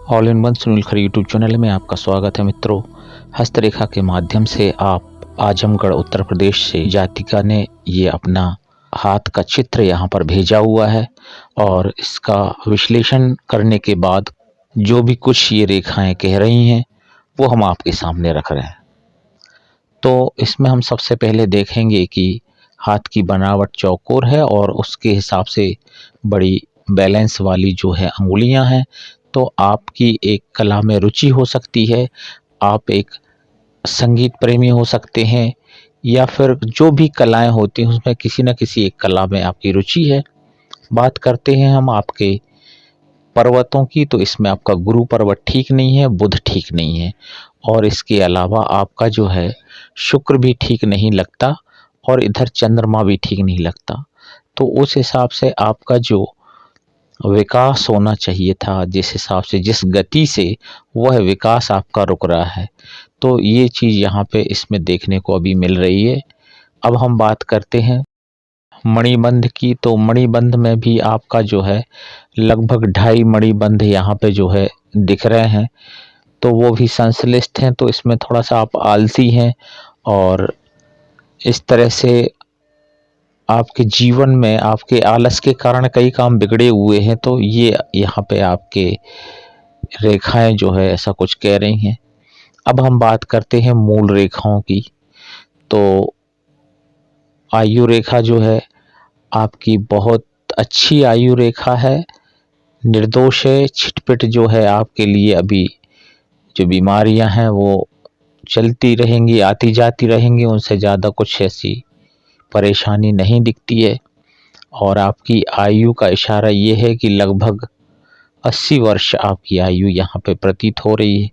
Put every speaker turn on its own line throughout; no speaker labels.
All in one Sunil खरी YouTube channel में आपका स्वागत है मित्रों। हस्तरेखा के माध्यम से आप आजमगढ़ उत्तर प्रदेश से जातिका ने ये अपना हाथ का चित्र यहाँ पर भेजा हुआ है और इसका विश्लेषण करने के बाद जो भी कुछ ये रेखाएं कह रही हैं वो हम आपके सामने रख रहे हैं। तो इसमें हम सबसे पहले देखेंगे कि हाथ की बनावट चौकोर है और उसके हिसाब से बड़ी बैलेंस वाली जो है अंगुलियां हैं। तो आपकी एक कला में रुचि हो सकती है, आप एक संगीत प्रेमी हो सकते हैं या फिर जो भी कलाएं होती हैं उसमें किसी न किसी एक कला में आपकी रुचि है। बात करते हैं हम आपके पर्वतों की, तो इसमें आपका गुरु पर्वत ठीक नहीं है, बुध ठीक नहीं है और इसके अलावा आपका जो है शुक्र भी ठीक नहीं लगता और इधर चंद्रमा भी ठीक नहीं लगता। तो उस हिसाब से आपका जो विकास होना चाहिए था, जिस हिसाब से जिस गति से वह विकास आपका रुक रहा है, तो ये चीज़ यहाँ पे इसमें देखने को अभी मिल रही है। अब हम बात करते हैं मणिबंध की। तो मणिबंध में भी आपका जो है लगभग 2.5 मणिबंध यहाँ पे जो है दिख रहे हैं, तो वो भी संश्लिष्ट हैं। तो इसमें थोड़ा सा आप आलसी हैं और इस तरह से आपके जीवन में आपके आलस के कारण कई काम बिगड़े हुए हैं। तो ये यहाँ पे आपके रेखाएं जो है ऐसा कुछ कह रही हैं। अब हम बात करते हैं मूल रेखाओं की। तो आयु रेखा जो है आपकी बहुत अच्छी आयु रेखा है, निर्दोष है। छिटपिट जो है आपके लिए अभी जो बीमारियां हैं वो चलती रहेंगी, आती जाती रहेंगी, उनसे ज़्यादा कुछ ऐसी परेशानी नहीं दिखती है। और आपकी आयु का इशारा ये है कि लगभग 80 वर्ष आपकी आयु यहाँ पे प्रतीत हो रही है।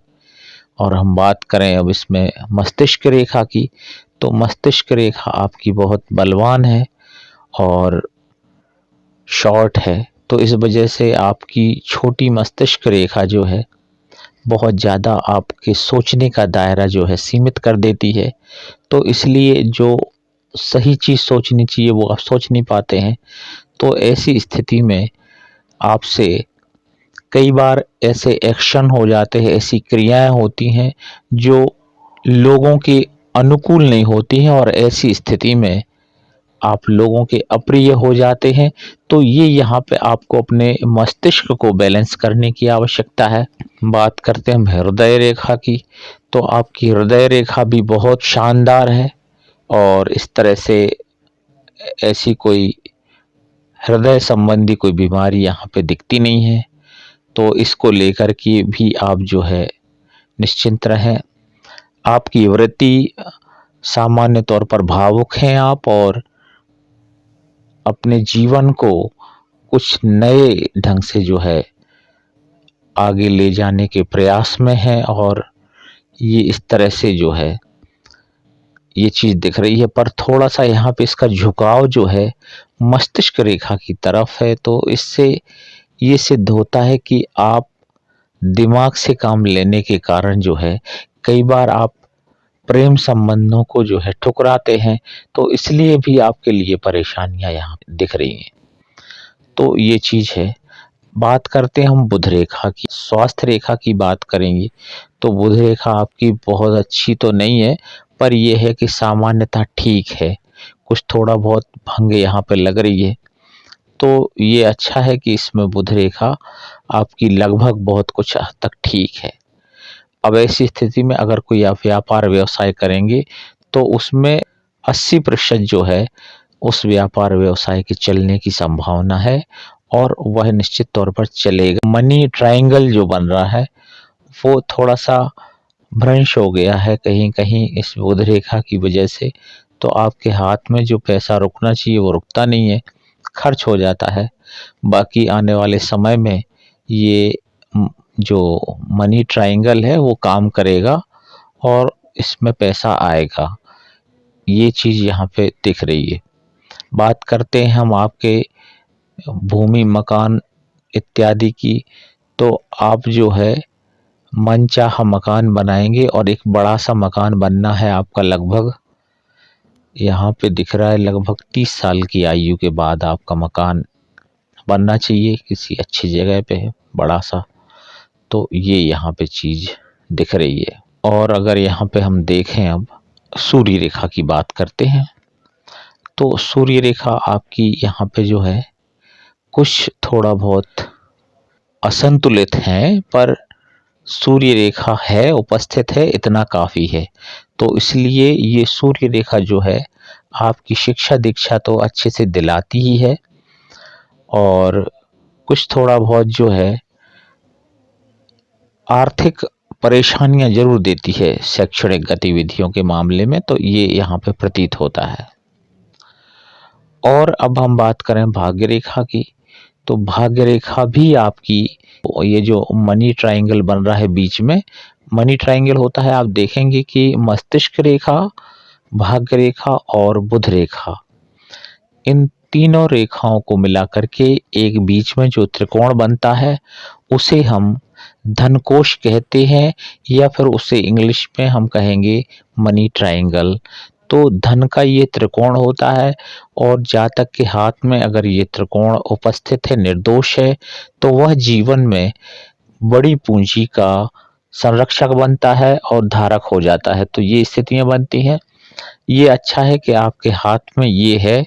और हम बात करें अब इसमें मस्तिष्क रेखा की, तो मस्तिष्क रेखा आपकी बहुत बलवान है और शॉर्ट है। तो इस वजह से आपकी छोटी मस्तिष्क रेखा जो है बहुत ज़्यादा आपके सोचने का दायरा जो है सीमित कर देती है। तो इसलिए जो सही चीज़ सोचनी चाहिए वो आप सोच नहीं पाते हैं। तो ऐसी स्थिति में आपसे कई बार ऐसे एक्शन हो जाते हैं, ऐसी क्रियाएं होती हैं जो लोगों के अनुकूल नहीं होती हैं और ऐसी स्थिति में आप लोगों के अप्रिय हो जाते हैं। तो ये यहाँ पे आपको अपने मस्तिष्क को बैलेंस करने की आवश्यकता है। बात करते हैं हृदय रेखा की। तो आपकी हृदय रेखा भी बहुत शानदार है और इस तरह से ऐसी कोई हृदय संबंधी कोई बीमारी यहाँ पे दिखती नहीं है। तो इसको लेकर के भी आप जो है निश्चिंत रहें। आपकी वृत्ति सामान्य तौर पर भावुक हैं आप और अपने जीवन को कुछ नए ढंग से जो है आगे ले जाने के प्रयास में हैं और ये इस तरह से जो है ये चीज़ दिख रही है। पर थोड़ा सा यहाँ पे इसका झुकाव जो है मस्तिष्क रेखा की तरफ है। तो इससे ये सिद्ध होता है कि आप दिमाग से काम लेने के कारण जो है कई बार आप प्रेम संबंधों को जो है ठुकराते हैं। तो इसलिए भी आपके लिए परेशानियां यहाँ दिख रही हैं। तो ये चीज़ है। बात करते हैं हम बुध रेखा की। स्वास्थ्य रेखा की बात करेंगे तो बुध रेखा आपकी बहुत अच्छी तो नहीं है, पर यह है कि सामान्यतः ठीक है। कुछ थोड़ा बहुत भंग यहाँ पे लग रही है। तो ये अच्छा है कि इसमें बुध रेखा आपकी लगभग बहुत कुछ हद तक ठीक है। अब ऐसी स्थिति में अगर कोई आप व्यापार व्यवसाय करेंगे तो उसमें 80% जो है उस व्यापार व्यवसाय के चलने की संभावना है और वह निश्चित तौर पर चलेगा। मनी ट्रायंगल जो बन रहा है वो थोड़ा सा भ्रंश हो गया है कहीं कहीं इस बुध रेखा की वजह से। तो आपके हाथ में जो पैसा रुकना चाहिए वो रुकता नहीं है, खर्च हो जाता है। बाकी आने वाले समय में ये जो मनी ट्रायंगल है वो काम करेगा और इसमें पैसा आएगा। ये चीज़ यहाँ पे दिख रही है। बात करते हैं हम आपके भूमि मकान इत्यादि की। तो आप जो है मनचाहा मकान बनाएंगे और एक बड़ा सा मकान बनना है आपका। लगभग यहाँ पे दिख रहा है लगभग 30 साल की आयु के बाद आपका मकान बनना चाहिए किसी अच्छी जगह पे बड़ा सा। तो ये यहाँ पे चीज दिख रही है। और अगर यहाँ पे हम देखें, अब सूर्य रेखा की बात करते हैं, तो सूर्य रेखा आपकी यहाँ पे जो है कुछ थोड़ा बहुत असंतुलित है, पर सूर्य रेखा है, उपस्थित है, इतना काफी है। तो इसलिए ये सूर्य रेखा जो है आपकी शिक्षा दीक्षा तो अच्छे से दिलाती ही है, और कुछ थोड़ा बहुत जो है आर्थिक परेशानियां जरूर देती है शैक्षणिक गतिविधियों के मामले में, तो ये यहाँ पे प्रतीत होता है। और अब हम बात करें भाग्य रेखा की, तो भाग्य रेखा भी आपकी, ये जो मनी ट्रायंगल बन रहा है बीच में, मनी ट्रायंगल होता है, आप देखेंगे कि मस्तिष्क रेखा, भाग्य रेखा और बुध रेखा, इन तीनों रेखाओं को मिलाकर के एक बीच में जो त्रिकोण बनता है उसे हम धनकोश कहते हैं, या फिर उसे इंग्लिश में हम कहेंगे मनी ट्रायंगल। तो धन का ये त्रिकोण होता है, और जातक के हाथ में अगर ये त्रिकोण उपस्थित है, निर्दोष है, तो वह जीवन में बड़ी पूंजी का संरक्षक बनता है और धारक हो जाता है। तो ये स्थितियां बनती हैं। ये अच्छा है कि आपके हाथ में ये है,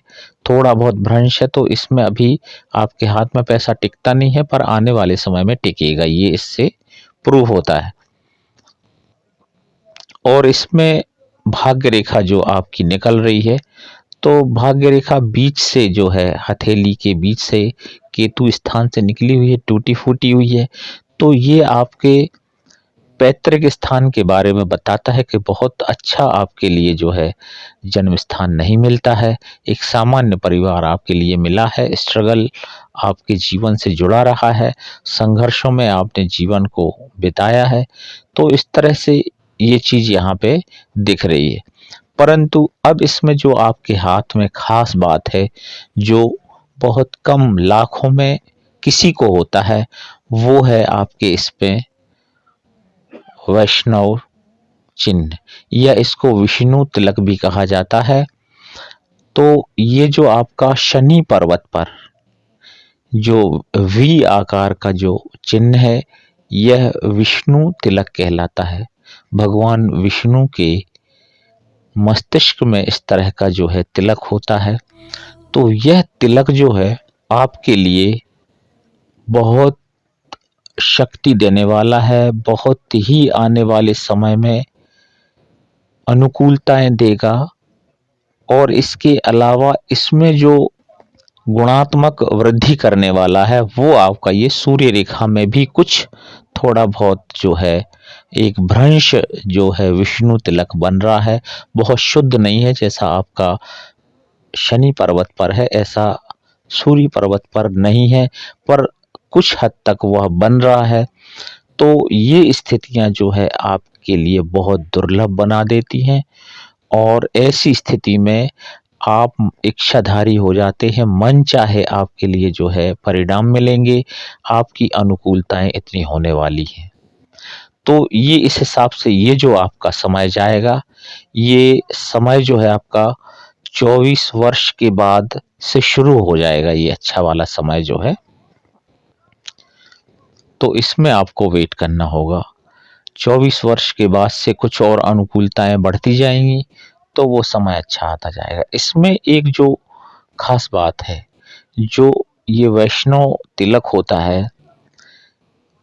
थोड़ा बहुत भ्रंश है, तो इसमें अभी आपके हाथ में पैसा टिकता नहीं है, पर आने वाले समय में टिकेगा, ये इससे प्रूव होता है। और इसमें भाग्य रेखा जो आपकी निकल रही है, तो भाग्य रेखा बीच से जो है, हथेली के बीच से केतु स्थान से निकली हुई है, टूटी फूटी हुई है। तो ये आपके पैतृक स्थान के बारे में बताता है कि बहुत अच्छा आपके लिए जो है जन्म स्थान नहीं मिलता है, एक सामान्य परिवार आपके लिए मिला है, स्ट्रगल आपके जीवन से जुड़ा रहा है, संघर्षों में आपने जीवन को बिताया है। तो इस तरह से ये चीज यहाँ पे दिख रही है। परंतु अब इसमें जो आपके हाथ में खास बात है, जो बहुत कम लाखों में किसी को होता है, वो है आपके इसमें वैष्णव चिन्ह, या इसको विष्णु तिलक भी कहा जाता है। तो ये जो आपका शनि पर्वत पर जो वी आकार का जो चिन्ह है, यह विष्णु तिलक कहलाता है। भगवान विष्णु के मस्तिष्क में इस तरह का जो है तिलक होता है। तो यह तिलक जो है आपके लिए बहुत शक्ति देने वाला है, बहुत ही आने वाले समय में अनुकूलताएं देगा। और इसके अलावा इसमें जो गुणात्मक वृद्धि करने वाला है, वो आपका ये सूर्य रेखा में भी कुछ थोड़ा बहुत जो है एक भ्रंश जो है विष्णु तिलक बन रहा है। बहुत शुद्ध नहीं है, जैसा आपका शनि पर्वत पर है ऐसा सूर्य पर्वत पर नहीं है, पर कुछ हद तक वह बन रहा है। तो ये स्थितियां जो है आपके लिए बहुत दुर्लभ बना देती हैं, और ऐसी स्थिति में आप इच्छाधारी हो जाते हैं, मन चाहे आपके लिए जो है परिणाम मिलेंगे, आपकी अनुकूलताएं इतनी होने वाली हैं। तो ये इस हिसाब से ये जो आपका समय जाएगा, ये समय जो है आपका 24 वर्ष के बाद से शुरू हो जाएगा, ये अच्छा वाला समय जो है। तो इसमें आपको वेट करना होगा। 24 वर्ष के बाद से कुछ और अनुकूलताएं बढ़ती जाएंगी, तो वो समय अच्छा आता जाएगा। इसमें एक जो खास बात है, जो ये वैष्णव तिलक होता है,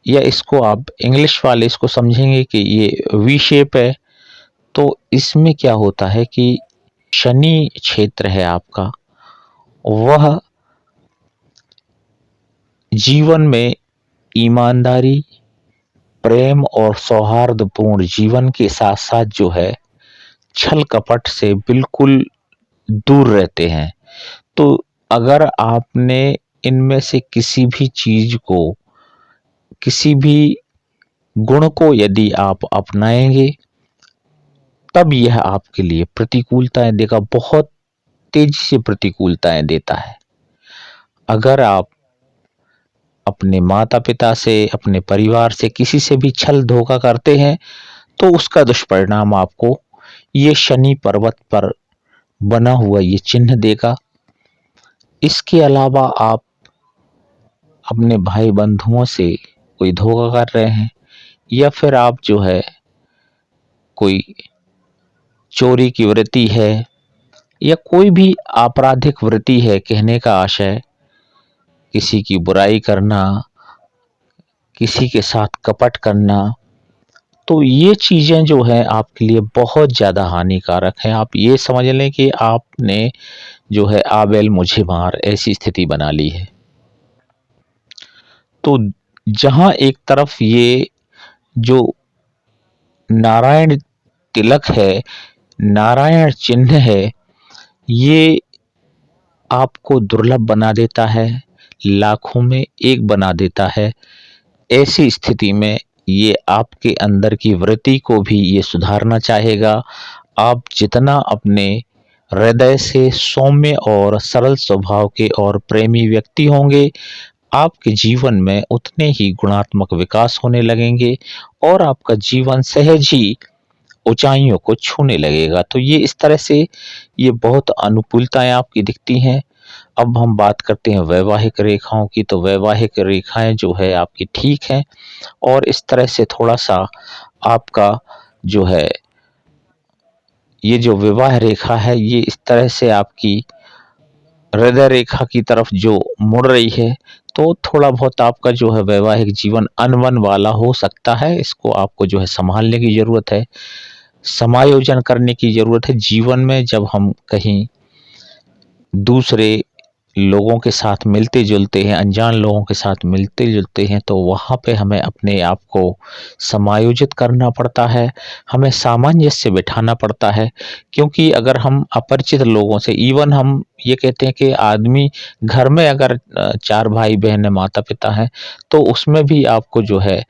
या इसको आप इंग्लिश वाले इसको समझेंगे कि ये वी शेप है। तो इसमें क्या होता है कि शनि क्षेत्र है आपका, वह जीवन में ईमानदारी, प्रेम और सौहार्दपूर्ण जीवन के साथ साथ जो है छल कपट से बिल्कुल दूर रहते हैं। तो अगर आपने इनमें से किसी भी चीज को, किसी भी गुण को यदि आप अपनाएंगे, तब यह आपके लिए प्रतिकूलताएं देगा, बहुत तेजी से प्रतिकूलताएं देता है। अगर आप अपने माता पिता से, अपने परिवार से, किसी से भी छल धोखा करते हैं, तो उसका दुष्परिणाम आपको ये शनि पर्वत पर बना हुआ ये चिन्ह देगा। इसके अलावा आप अपने भाई बंधुओं से कोई धोखा कर रहे हैं, या फिर आप जो है कोई चोरी की वृत्ति है या कोई भी आपराधिक वृत्ति है, कहने का आशय किसी की बुराई करना, किसी के साथ कपट करना, तो ये चीज़ें जो है आपके लिए बहुत ज़्यादा हानिकारक हैं। आप ये समझ लें कि आपने जो है आबेल मुझे मार ऐसी स्थिति बना ली है। तो जहाँ एक तरफ ये जो नारायण तिलक है, नारायण चिन्ह है, ये आपको दुर्लभ बना देता है, लाखों में एक बना देता है। ऐसी स्थिति में ये आपके अंदर की वृत्ति को भी ये सुधारना चाहेगा। आप जितना अपने हृदय से सौम्य और सरल स्वभाव के और प्रेमी व्यक्ति होंगे, आपके जीवन में उतने ही गुणात्मक विकास होने लगेंगे और आपका जीवन सहज ही ऊंचाइयों को छूने लगेगा। तो ये इस तरह से ये बहुत अनुकूलताएं आपकी दिखती हैं। अब हम बात करते हैं वैवाहिक रेखाओं की। तो वैवाहिक रेखाएं जो है आपकी ठीक हैं और इस तरह से थोड़ा-सा आपका जो है ये जो विवाह रेखा है, ये इस तरह से आपकी हृदय रेखा की तरफ जो मुड़ रही है, तो थोड़ा बहुत आपका जो है वैवाहिक जीवन अनबन वाला हो सकता है। इसको आपको जो है सँभालने की ज़रूरत है, समायोजन करने की ज़रूरत है। जीवन में जब हम कहीं दूसरे लोगों के साथ मिलते-जुलते हैं, अनजान लोगों के साथ मिलते-जुलते हैं, तो वहाँ पे हमें अपने आप को समायोजित करना पड़ता है, हमें सामंजस्य बिठाना पड़ता है। क्योंकि अगर हम अपरिचित लोगों से, इवन हम ये कहते हैं कि आदमी घर में अगर 4 भाई-बहन हैं, माता-पिता हैं, तो उसमें भी आपको जो है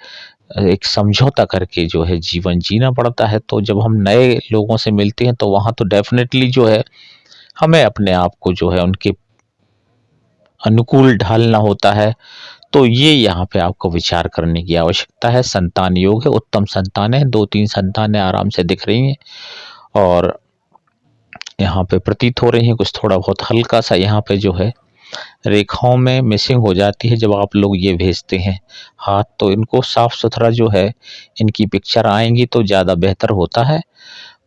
एक समझौता करके जो है जीवन जीना पड़ता है। तो जब हम नए लोगों से मिलते हैं, तो वहाँ तो डेफ़िनेटली जो है हमें अपने आप को जो है उनके अनुकूल ढालना होता है। तो ये यहाँ पे आपको विचार करने की आवश्यकता है। संतान योग है, उत्तम संतान है, 2-3 संतानें आराम से दिख रही हैं और यहाँ पे प्रतीत हो रही हैं। कुछ थोड़ा बहुत हल्का-सा यहाँ पे जो है रेखाओं में मिसिंग हो जाती है जब आप लोग ये भेजते हैं हाथ, तो इनको साफ-सुथरा जो है इनकी पिक्चर आएँगी तो ज़्यादा बेहतर होता है।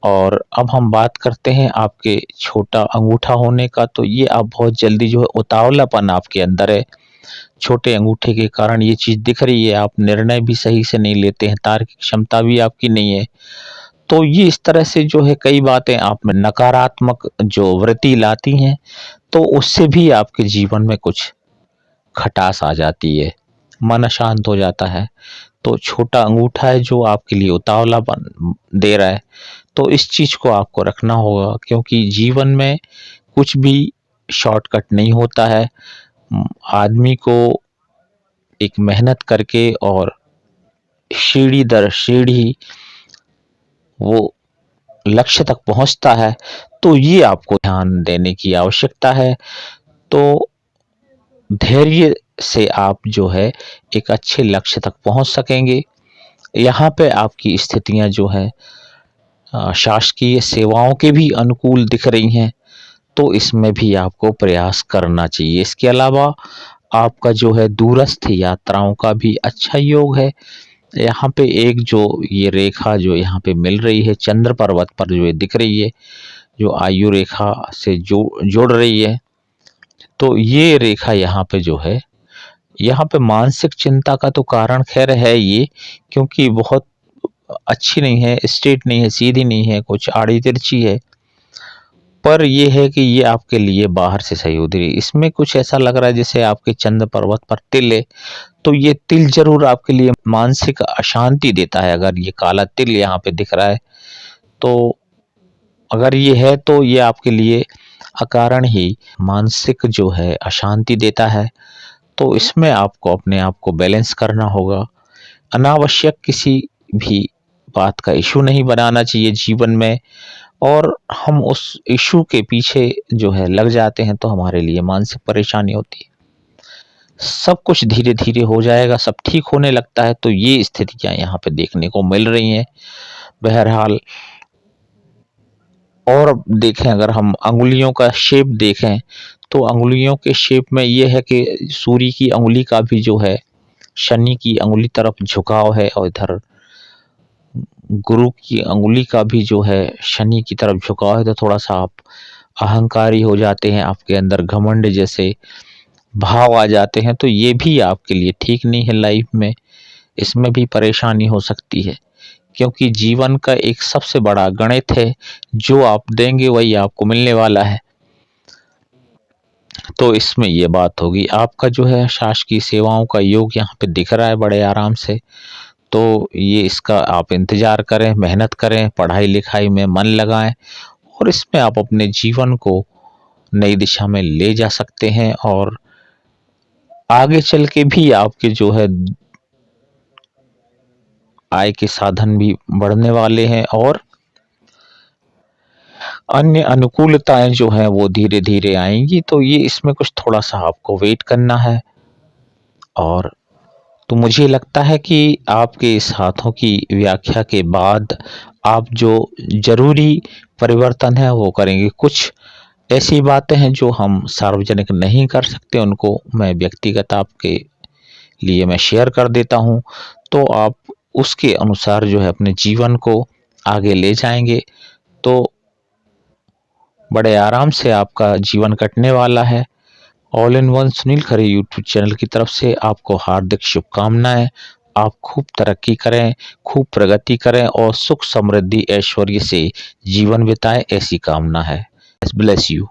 और अब हम बात करते हैं आपके छोटा अंगूठा होने का। तो ये आप बहुत जल्दी जो है उतावलापन आपके अंदर है। छोटे अंगूठे के कारण ये चीज़ दिख रही है, आप निर्णय भी सही से नहीं लेते हैं, तार्किक क्षमता भी आपकी नहीं है। तो ये इस तरह से जो है कई बातें आप में नकारात्मक जो वृत्ति लाती हैं, तो उससे भी आपके जीवन में कुछ खटास आ जाती है, मन अशांत हो जाता है। तो छोटा अंगूठा है जो आपके लिए उतावलापन दे रहा है, तो इस चीज़ को आपको रखना होगा क्योंकि जीवन में कुछ भी शॉर्टकट नहीं होता है। आदमी को एक मेहनत करके और सीढ़ी दर सीढ़ी वो लक्ष्य तक पहुँचता है, तो ये आपको ध्यान देने की आवश्यकता है। तो धैर्य से आप जो है एक अच्छे लक्ष्य तक पहुँच सकेंगे। यहाँ पे आपकी स्थितियाँ जो है शासकीय सेवाओं के भी अनुकूल दिख रही हैं, तो इसमें भी आपको प्रयास करना चाहिए। इसके अलावा आपका जो है दूरस्थ यात्राओं का भी अच्छा योग है। यहाँ पे एक जो ये रेखा जो यहाँ पे मिल रही है चंद्र पर्वत पर जो ये दिख रही है, जो आयु रेखा से जोड़ रही है, तो ये रेखा यहाँ पे जो है, यहाँ पे मानसिक चिंता का तो कारण खैर है ये, क्योंकि बहुत अच्छी नहीं है, स्ट्रेट नहीं है, सीधी नहीं है, कुछ आड़ी-तिरछी है। पर ये है कि ये आपके लिए बाहर से सही उतरी। इसमें कुछ ऐसा लग रहा है जैसे आपके चंद्र पर्वत पर तिल है, तो ये तिल ज़रूर आपके लिए मानसिक अशांति देता है। अगर ये काला तिल यहाँ पे दिख रहा है, तो अगर ये है तो ये आपके लिए अकारण ही मानसिक जो है अशांति देता है। तो इसमें आपको अपने आप को बैलेंस करना होगा। अनावश्यक किसी भी बात का इश्यू नहीं बनाना चाहिए जीवन में, और हम उस इश्यू के पीछे जो है लग जाते हैं तो हमारे लिए मानसिक परेशानी होती है। सब कुछ धीरे-धीरे हो जाएगा, सब ठीक होने लगता है। तो ये स्थितियाँ यहाँ पे देखने को मिल रही हैं। बहरहाल और देखें, अगर हम अंगुलियों का शेप देखें, तो अंगुलियों के शेप में ये है कि सूर्य की अंगुली का भी जो है शनि की अंगुली तरफ झुकाव है और इधर गुरु की अंगुली का भी जो है शनि की तरफ झुकाव है, तो थोड़ा सा आप अहंकारी हो जाते हैं, आपके अंदर घमंड जैसे भाव आ जाते हैं, तो ये भी आपके लिए ठीक नहीं है लाइफ में। इसमें भी परेशानी हो सकती है, क्योंकि जीवन का एक सबसे बड़ा गणित है, जो आप देंगे वही आपको मिलने वाला है। तो इसमें ये बात होगी। आपका जो है शासकीय सेवाओं का योग यहाँ पे दिख रहा है बड़े आराम से, तो ये इसका आप इंतज़ार करें, मेहनत करें, पढ़ाई-लिखाई में मन लगाएँ और इसमें आप अपने जीवन को नई दिशा में ले जा सकते हैं और आगे चल के भी आपके जो है आय के साधन भी बढ़ने वाले हैं और अन्य अनुकूलताएँ जो हैं वो धीरे-धीरे आएँगी। तो ये इसमें कुछ थोड़ा-सा आपको वेट करना है और तो मुझे लगता है कि आपके इस हाथों की व्याख्या के बाद आप जो ज़रूरी परिवर्तन है वो करेंगे। कुछ ऐसी बातें हैं जो हम सार्वजनिक नहीं कर सकते, उनको मैं व्यक्तिगत आपके लिए मैं शेयर कर देता हूँ, तो आप उसके अनुसार जो है अपने जीवन को आगे ले जाएँगे, तो बड़े आराम से आपका जीवन कटने वाला है। All in one Sunil Khare YouTube channel की तरफ से आपको हार्दिक शुभकामनाएं। आप खूब तरक्की करें, खूब प्रगति करें और सुख समृद्धि ऐश्वर्य से जीवन बिताएं, ऐसी कामना है। Bless you.